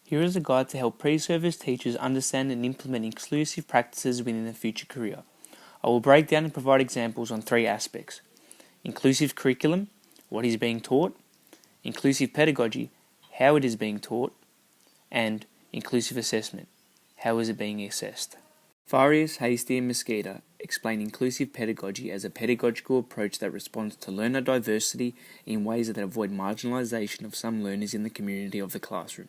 Here is a guide to help pre-service teachers understand and implement inclusive practices within their future career. I will break down and provide examples on 3 aspects: inclusive curriculum, what is being taught; inclusive pedagogy, how it is being taught; and inclusive assessment, how is it being assessed. Farias, Hasty and Mosqueda explain inclusive pedagogy as a pedagogical approach that responds to learner diversity in ways that avoid marginalization of some learners in the community of the classroom.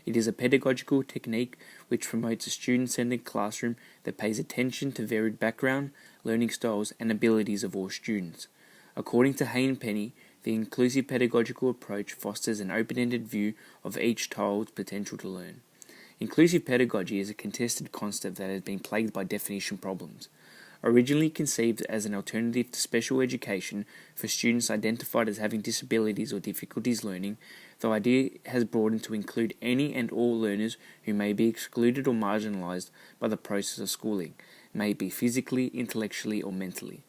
It is a pedagogical technique which promotes a student-centered classroom that pays attention to varied background, learning styles, and abilities of all students. According to Hay and Penny, the inclusive pedagogical approach fosters an open-ended view of each child's potential to learn. Inclusive pedagogy is a contested concept that has been plagued by definition problems. Originally conceived as an alternative to special education for students identified as having disabilities or difficulties learning, the idea has broadened to include any and all learners who may be excluded or marginalized by the process of schooling, may it be physically, intellectually, or mentally.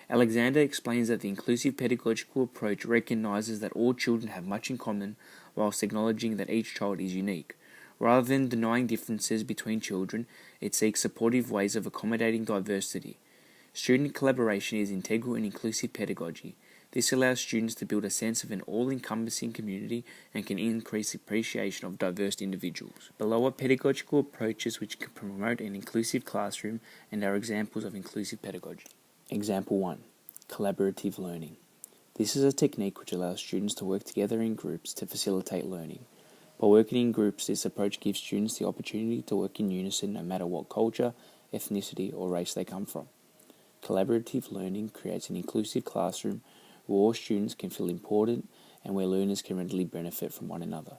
Alexander explains that the inclusive pedagogical approach recognizes that all children have much in common, whilst acknowledging that each child is unique. Rather than denying differences between children, it seeks supportive ways of accommodating diversity. Student collaboration is integral in inclusive pedagogy. This allows students to build a sense of an all-encompassing community and can increase appreciation of diverse individuals. Below are pedagogical approaches which can promote an inclusive classroom and are examples of inclusive pedagogy. Example 1. Collaborative learning. This is a technique which allows students to work together in groups to facilitate learning. By working in groups, this approach gives students the opportunity to work in unison no matter what culture, ethnicity, or race they come from. Collaborative learning creates an inclusive classroom where all students can feel important and where learners can readily benefit from one another.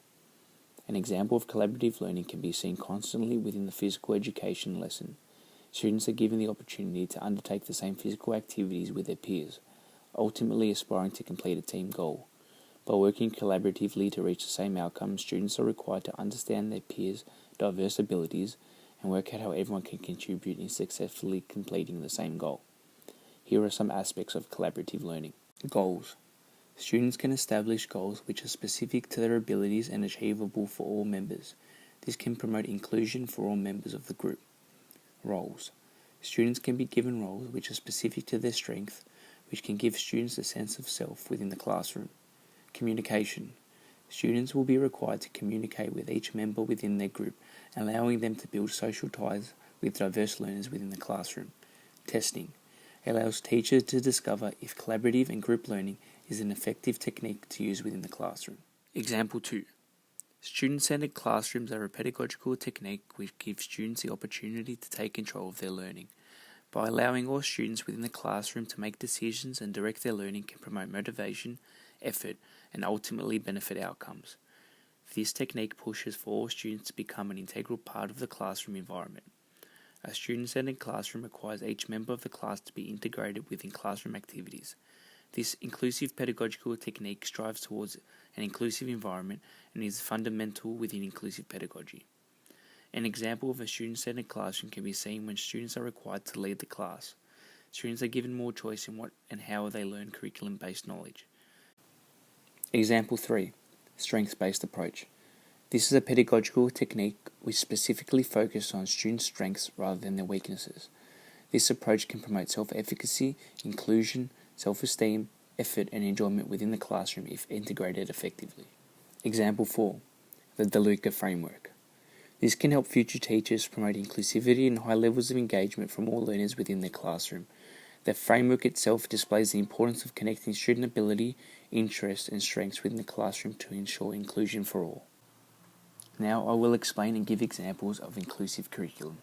An example of collaborative learning can be seen constantly within the physical education lesson. Students are given the opportunity to undertake the same physical activities with their peers, ultimately aspiring to complete a team goal. By working collaboratively to reach the same outcome, students are required to understand their peers' diverse abilities and work out how everyone can contribute in successfully completing the same goal. Here are some aspects of collaborative learning. Goals. Students can establish goals which are specific to their abilities and achievable for all members. This can promote inclusion for all members of the group. Roles. Students can be given roles which are specific to their strength, which can give students a sense of self within the classroom. Communication. Students will be required to communicate with each member within their group, allowing them to build social ties with diverse learners within the classroom. Testing. It allows teachers to discover if collaborative and group learning is an effective technique to use within the classroom. Example 2. Student-centered classrooms are a pedagogical technique which gives students the opportunity to take control of their learning. By allowing all students within the classroom to make decisions and direct their learning can promote motivation, effort, and ultimately benefit outcomes. This technique pushes for all students to become an integral part of the classroom environment. A student-centered classroom requires each member of the class to be integrated within classroom activities. This inclusive pedagogical technique strives towards an inclusive environment and is fundamental within inclusive pedagogy. An example of a student-centered classroom can be seen when students are required to lead the class. Students are given more choice in what and how they learn curriculum-based knowledge. Example 3. Strengths-based approach. This is a pedagogical technique which specifically focuses on students' strengths rather than their weaknesses. This approach can promote self-efficacy, inclusion, self-esteem, effort, and enjoyment within the classroom if integrated effectively. Example 4. The DeLuca framework. This can help future teachers promote inclusivity and high levels of engagement from all learners within their classroom. The framework itself displays the importance of connecting student ability, interests, and strengths within the classroom to ensure inclusion for all. Now I will explain and give examples of inclusive curriculum.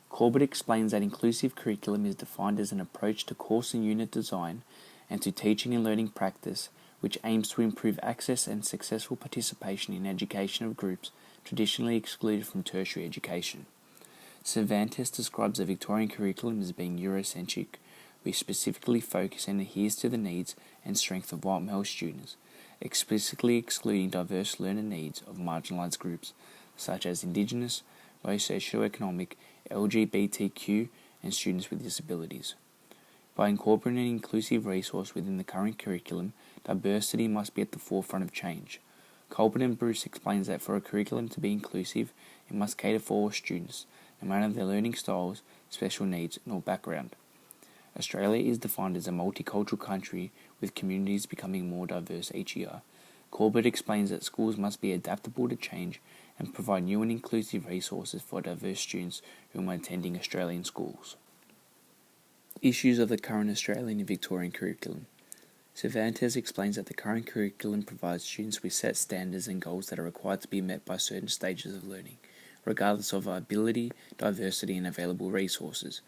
Corbett explains that inclusive curriculum is defined as an approach to course and unit design and to teaching and learning practice which aims to improve access and successful participation in education of groups traditionally excluded from tertiary education. Cervantes describes the Victorian curriculum as being Eurocentric, which specifically focuses and adheres to the needs and strength of white male students, explicitly excluding diverse learner needs of marginalised groups, such as Indigenous, low socioeconomic, LGBTQ, and students with disabilities. By incorporating an inclusive resource within the current curriculum, diversity must be at the forefront of change. Colbert and Bruce explains that for a curriculum to be inclusive, it must cater for all students, no matter their learning styles, special needs, nor background. Australia is defined as a multicultural country with communities becoming more diverse each year. Corbett explains that schools must be adaptable to change and provide new and inclusive resources for diverse students who are attending Australian schools. Issues of the current Australian and Victorian curriculum. Cervantes explains that the current curriculum provides students with set standards and goals that are required to be met by certain stages of learning, regardless of ability, diversity, and available resources.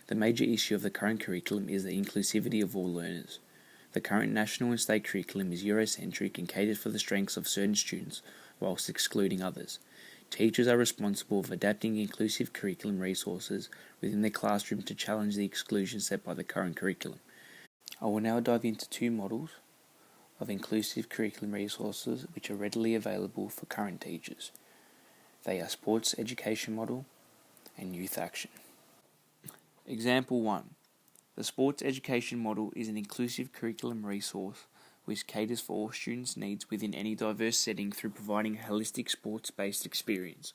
The major issue of the current curriculum is the inclusivity of all learners. The current national and state curriculum is Eurocentric and caters for the strengths of certain students, whilst excluding others. Teachers are responsible for adapting inclusive curriculum resources within their classroom to challenge the exclusion set by the current curriculum. I will now dive into two models of inclusive curriculum resources which are readily available for current teachers. They are Sports Education Model and Youth Action. Example 1. The Sports Education Model is an inclusive curriculum resource which caters for all students' needs within any diverse setting through providing a holistic sports-based experience.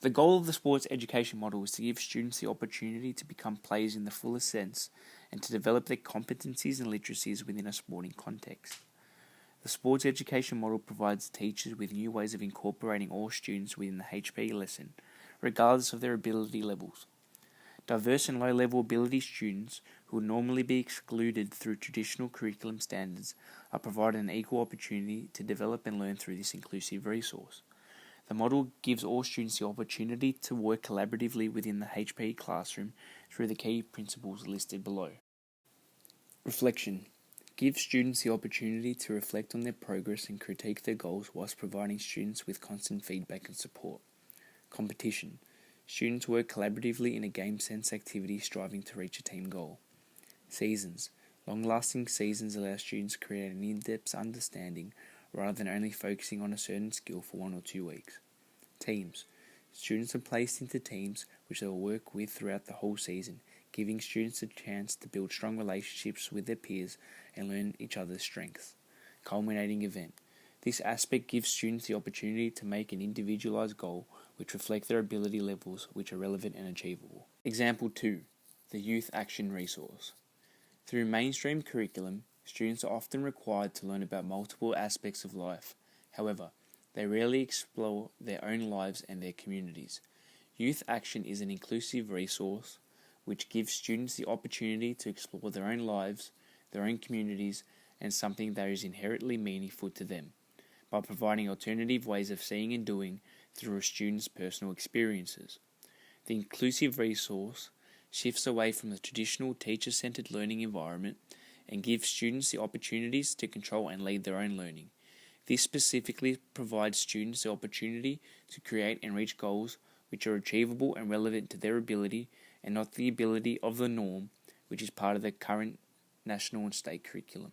The goal of the Sports Education Model is to give students the opportunity to become players in the fullest sense and to develop their competencies and literacies within a sporting context. The Sports Education Model provides teachers with new ways of incorporating all students within the HPE lesson, regardless of their ability levels. Diverse and low-level ability students who would normally be excluded through traditional curriculum standards are provided an equal opportunity to develop and learn through this inclusive resource. The model gives all students the opportunity to work collaboratively within the HPE classroom through the key principles listed below. Reflection. Give students the opportunity to reflect on their progress and critique their goals whilst providing students with constant feedback and support. Competition. Students work collaboratively in a game sense activity striving to reach a team goal. Seasons. Long-lasting seasons allow students to create an in-depth understanding rather than only focusing on a certain skill for 1 or 2 weeks. Teams. Students are placed into teams which they will work with throughout the whole season, giving students a chance to build strong relationships with their peers and learn each other's strengths. Culminating event. This aspect gives students the opportunity to make an individualized goal which reflect their ability levels which are relevant and achievable. Example 2. The Youth Action Resource. Through mainstream curriculum, students are often required to learn about multiple aspects of life. However, they rarely explore their own lives and their communities. Youth Action is an inclusive resource which gives students the opportunity to explore their own lives, their own communities, and something that is inherently meaningful to them, by providing alternative ways of seeing and doing through a student's personal experiences. The inclusive resource shifts away from the traditional teacher-centered learning environment and gives students the opportunities to control and lead their own learning. This specifically provides students the opportunity to create and reach goals which are achievable and relevant to their ability and not the ability of the norm, which is part of the current national and state curriculum.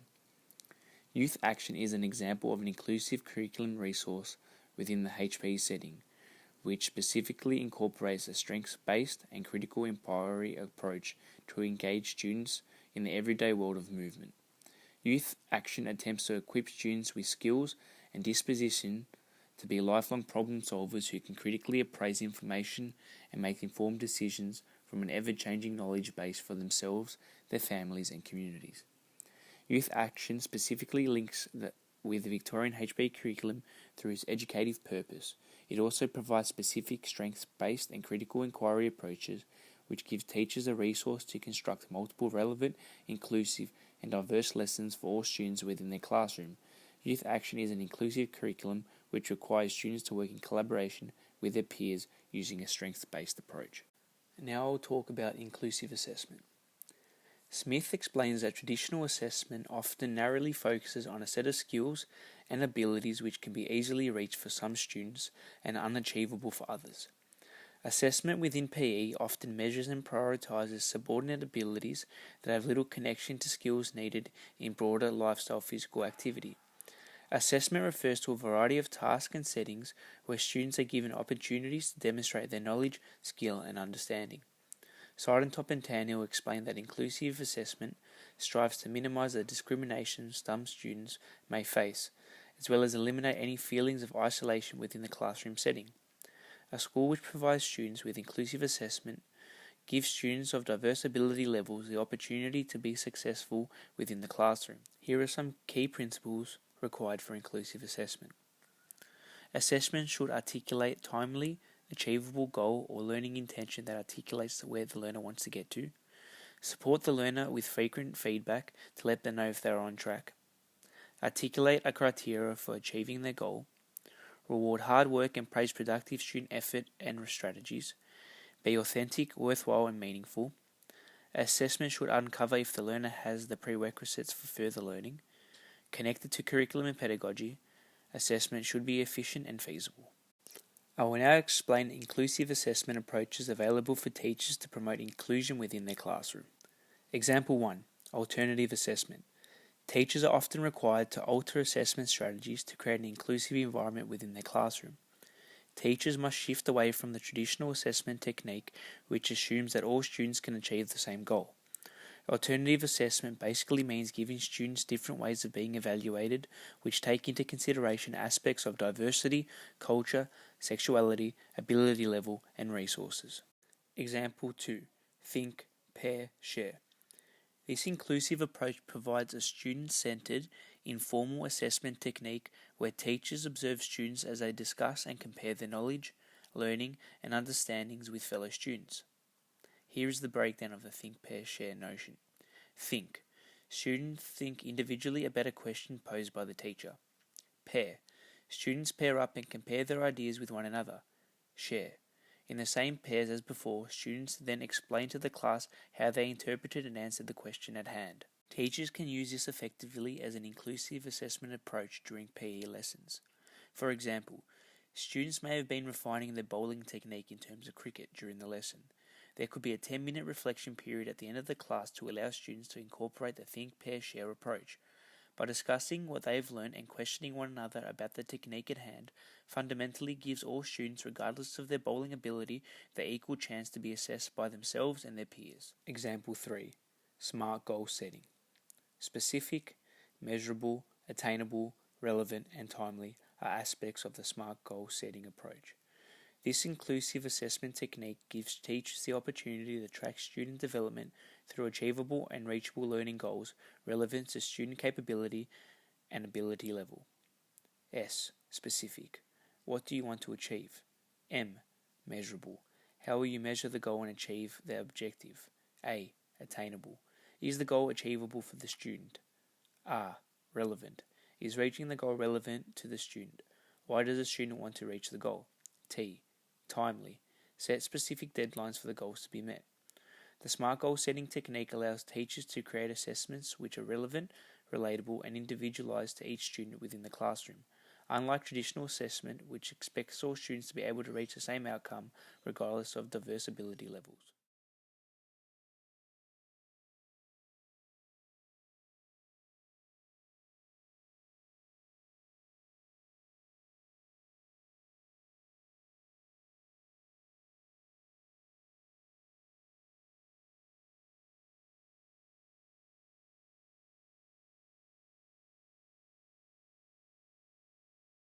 Youth Action is an example of an inclusive curriculum resource within the HPE setting, which specifically incorporates a strengths-based and critical inquiry approach to engage students in the everyday world of movement. Youth Action attempts to equip students with skills and disposition to be lifelong problem solvers who can critically appraise information and make informed decisions from an ever-changing knowledge base for themselves, their families and communities. Youth Action specifically links with the Victorian HPE curriculum through its educative purpose. It also provides specific strengths-based and critical inquiry approaches which give teachers a resource to construct multiple relevant, inclusive and diverse lessons for all students within their classroom. Youth Action is an inclusive curriculum which requires students to work in collaboration with their peers using a strengths-based approach. Now I'll talk about inclusive assessment. Smith explains that traditional assessment often narrowly focuses on a set of skills and abilities which can be easily reached for some students and unachievable for others. Assessment within PE often measures and prioritizes subordinate abilities that have little connection to skills needed in broader lifestyle physical activity. Assessment refers to a variety of tasks and settings where students are given opportunities to demonstrate their knowledge, skill, and understanding. Seidentop and Tannehill explain that inclusive assessment strives to minimize the discrimination some students may face as well as eliminate any feelings of isolation within the classroom setting. A school which provides students with inclusive assessment gives students of diverse ability levels the opportunity to be successful within the classroom. Here are some key principles required for inclusive assessment. Assessment should articulate timely, achievable goal or learning intention that articulates where the learner wants to get to. Support the learner with frequent feedback to let them know if they are on track. Articulate a criteria for achieving their goal. Reward hard work and praise productive student effort and strategies. Be authentic, worthwhile, and meaningful. Assessment should uncover if the learner has the prerequisites for further learning. Connected to curriculum and pedagogy, assessment should be efficient and feasible. I will now explain inclusive assessment approaches available for teachers to promote inclusion within their classroom. Example 1. Alternative assessment. Teachers are often required to alter assessment strategies to create an inclusive environment within their classroom. Teachers must shift away from the traditional assessment technique, which assumes that all students can achieve the same goal. Alternative assessment basically means giving students different ways of being evaluated, which take into consideration aspects of diversity, culture, sexuality, ability level, and resources. Example 2. Think, pair, share. This inclusive approach provides a student-centered, informal assessment technique where teachers observe students as they discuss and compare their knowledge, learning, and understandings with fellow students. Here is the breakdown of the think, pair, share notion. Think. Students think individually about a question posed by the teacher. Pair. Students pair up and compare their ideas with one another. Share. In the same pairs as before, students then explain to the class how they interpreted and answered the question at hand. Teachers can use this effectively as an inclusive assessment approach during PE lessons. For example, students may have been refining their bowling technique in terms of cricket during the lesson. There could be a 10-minute reflection period at the end of the class to allow students to incorporate the think, pair, share approach. By discussing what they've learned and questioning one another about the technique at hand, fundamentally gives all students, regardless of their bowling ability, the equal chance to be assessed by themselves and their peers. Example 3. Smart goal setting. Specific, measurable, attainable, relevant, and timely are aspects of the SMART goal setting approach. This inclusive assessment technique gives teachers the opportunity to track student development through achievable and reachable learning goals relevant to student capability and ability level. S. Specific. What do you want to achieve? M. Measurable. How will you measure the goal and achieve the objective? A. Attainable. Is the goal achievable for the student? R. Relevant. Is reaching the goal relevant to the student? Why does the student want to reach the goal? T. Timely. Set specific deadlines for the goals to be met. The SMART goal setting technique allows teachers to create assessments which are relevant, relatable, and individualized to each student within the classroom. Unlike traditional assessment, which expects all students to be able to reach the same outcome regardless of diverse ability levels.